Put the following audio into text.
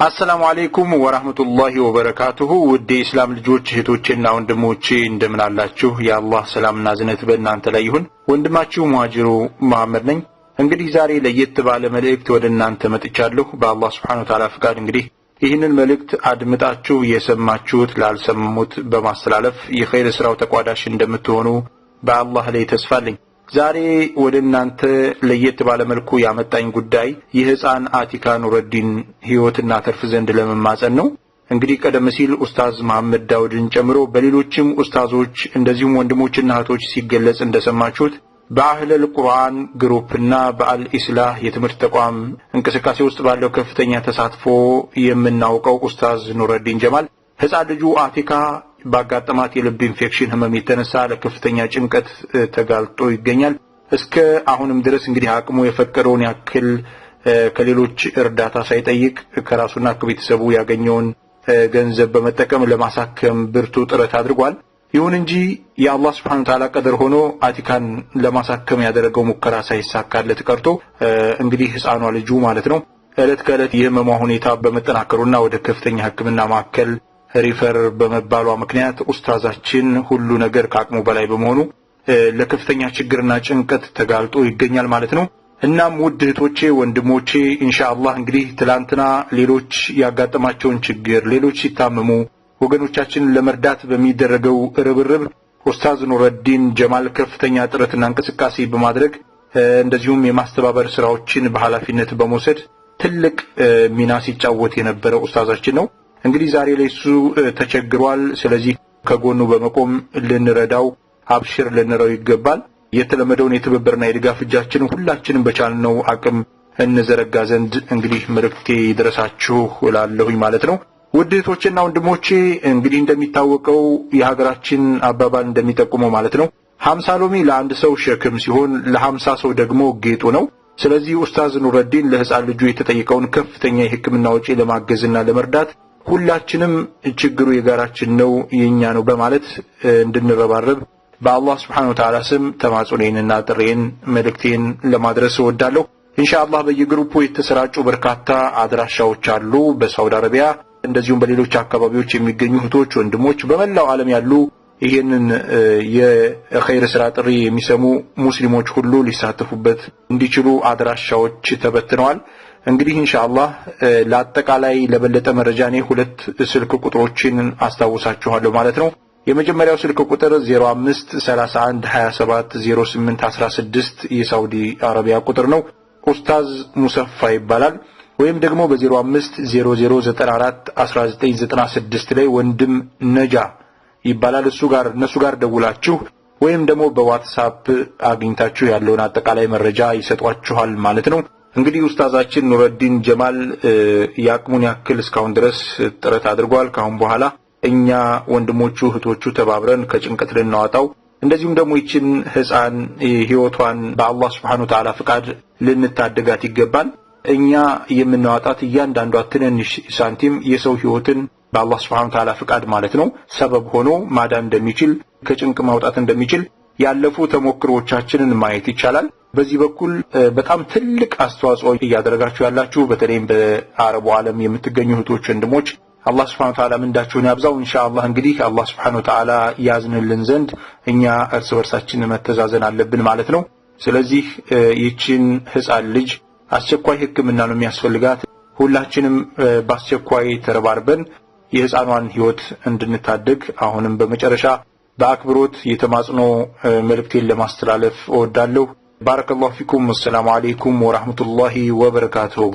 السلام عليكم ورحمة الله وبركاته ودي إسلام ልጆች እህቶችና ወንድሞቼ እንደምን አላችሁ የአላህ ሰላምና ዝነት በእናንተ ላይ ይሁን ወንድማችሁ ሙሃጅሩ መሐመድ ነኝ እንግዲህ ዛሬ ለየት ባለ መልእክት ወደ እናንተ መጥቻለሁ በአላህ Subhanahu Wa Ta'ala ፍቃድ እንግዲህ ይህንን መልእክት አድምጣችሁ የሰማችሁት ላልሰሙት በማስተላለፍ የኸይር ስራው ተቋዳሽ እንደምትሆኑ በአላህ ላይ ተስፋለኝ ዛሬ ወደ እናንተ ለየት ባለ መልኩ ያመጣኝ ጉዳይ የህፃን አቲካ ኑረዲን ህይወትና ተርፍ ዘንድ ለመማጸን ነው እንግዲህ ቀደም ሲል ኡስታዝ መሐመድ ዳውድን ጨምሮ በሌሎችም ኡስታዞች እንደዚሁም ወንድሞችና እህቶች ሲገለጽ እንደሰማችሁት በአህለል ቁርአን ግሩፕና በአልኢስላህ የትምህርት ተቋም እንቅስቃሴ ውስጥ ባለው ከፍተኛ ተሳትፎ የምናውቀው ኡስታዝ ኑረዲን ጀማል ህፃን ልጁ አቲካ ባጋጠማት የልብ ኢንፌክሽን ህመም የተነሳ ለከፍተኛ ጭንቀት ተጋልጦ ይገኛል እስከ አሁንም ድረስ እንግዲህ አቅሙ የፈቀደውን ያክል ከሌሎች እርዳታ ሳይጠይቅ ከራሱና ከቤተሰቡ ያገኘውን ገንዘብ በመጠቀም ለማሳከም ብርቱ ጥረት አድርጓል ይሁን እንጂ የአላህ Subhanahu Wa Ta'ala ቀደር ሆኖ አቲካን ለማሳከም ያደረገው ሙከራ ሳይሳካለት ቀርቶ እንግዲህ ህፃኗ ልጁ ማለት ነው እለት ከእለት የህመሟ ሁኔታ በመጠናከሩና ወደ ከፍተኛ ህክምና ማዕከል ሪፈር በመባሏ ምክንያት ኡስታዛችን ሁሉ ነገር ከአቅሙ በላይ በመሆኑ ለከፍተኛ ችግርና ጭንቀት ተጋልጦ ይገኛል ማለት ነው እናም ውድ እህቶቼ ወንድሞቼ ኢንሻአላህ እንግዲህ ትላንትና ሌሎች ያጋጠማቸውን ችግር ሌሎች ሲታመሙ ወገኖቻችንን ለመርዳት በሚደረገው ርብርብ ኡስታዝ ኑረዲን ጀማል ከፍተኛ ጥረትና እንቅስቃሴ በማድረግ እንደዚሁም የማስተባበር ስራዎችን በኃላፊነት በመውሰድ ትልቅ ሚና ሲጫወት የነበረ ኡስታዛችን ነው እንግዲህ ዛሬ ላይ እሱ ተቸግሯል ስለዚህ ከጎኑ በመቆም ልንረዳው አብሽር ልንረው ይገባል የተለመደውን የትብብርና የድጋፍ እጃችንን ሁላችንም በቻልነው አቅም እንዘረጋ ዘንድ እንግዲህ መልእክቴ ይድረሳችሁ እላለሁኝ ማለት ነው ውድ እህቶችና ወንድሞቼ እንግዲህ እንደሚታወቀው የሀገራችን አባባል እንደሚጠቁመው ማለት ነው 50 ሎሚ ለአንድ ሰው ሸክም ሲሆን ለ50 ሰው ደግሞ ጌጡ ነው ስለዚህ ኡስታዝ ኑረዲን ለህፃን ልጁ የተጠየቀውን ከፍተኛ የህክምና ወጪ ለማገዝና ለመርዳት ሁላችንም ችግሩ የጋራችን ነው የኛ ነው በማለት እንድንረባረብ በአላህ Subhanahu Wa Ta'ala ስም ተማጽኖዬንና ጥሬን መልእክቴን ለማድረስ እወዳለሁ ኢንሻአላህ በየግሩፑ የተሰራጩ በርካታ አድራሻዎች አሉ በሳውዲ አረቢያ እንደዚሁም በሌሎች አካባቢዎች የሚገኙ እህቶች ወንድሞች በመላው ዓለም ያሉ ይሄንን የኸይር ስራ ጥሪ የሚሰሙ ሙስሊሞች ሁሉ ሊሳተፉበት እንዲችሉ አድራሻዎች ተበትነዋል እንግዲህ ኢንሻአላህ ለአጠቃላይ ለበለጠ መረጃ እኔ ሁለት ስልክ ቁጥሮችን አስተዋውሳችኋለሁ ማለት ነው የመጀመሪያው ስልክ ቁጥር 0531270816 የሳውዲ አረቢያ ቁጥር ነው ኡስታዝ ሙሰፋ ይባላል ወይም ደግሞ በ0500941996 ላይ ወንድም ነጃ ይባላል እነሱ ጋር ደውላችሁ ወይም ደግሞ በዋትስአፕ አግኝታችሁ ያለውን አጠቃላይ መረጃ ይሰጧችኋል ማለት ነው እንግዲህ ኡስታዛችን ኑረዲን ጀማል ያቅሙን ያክል እስካሁን ድረስ ጥረት አድርጓል ካሁን በኋላ እኛ ወንድሞቹ እህቶቹ ተባብረን ከጭንቀት ልናወጣው እንደዚሁም ደግሞ ይችን ህፃን ህይወቷን በአላህ Subhanahu Wa Ta'ala ፍቃድ ልንታደጋት ይገባል እኛ የምናወጣት እያንዳንዷ ትንንሽ ሳንቲም የሰው ህይወትን በአላህ Subhanahu Wa Ta'ala ፍቃድ ማለት ነው ሰበብ ሆኖ ማዳን እንደሚችል ከጭንቅ ማውጣት እንደሚችል ያለፉ ተሞክሮቻችንን ማየት ይቻላል በዚህ በኩል በጣም ትልቅ አስተዋጽኦ እያደረጋችሁ ያላችሁ በተለይም በአረቡ ዓለም የምትገኙ እህቶች ወንድሞች አላህ Subhanahu Wa Ta'ala ምንዳችሁን ያብዛው ኢንሻአላህ እንግዲህ አላህ Subhanahu Wa Ta'ala ያዝንልን ዘንድ እኛ እርስ በርሳችን መተዛዘን አለብን ማለት ነው ስለዚህ ይችን ህፃን ልጅ አስቸኳይ ህክምና ነው የሚያስፈልጋት ሁላችንም በአስቸኳይ ተረባርበን የህፃኗን ህይወት እንድንታደግ አሁንም በመጨረሻ በአክብሮት የተማጽኖ መልእክቴን ለማስተላለፍ እወዳለሁ ባረከላሁ ፊኩም ወሰላሙ አለይኩም ወራህመቱላሂ ወበረካቱሁ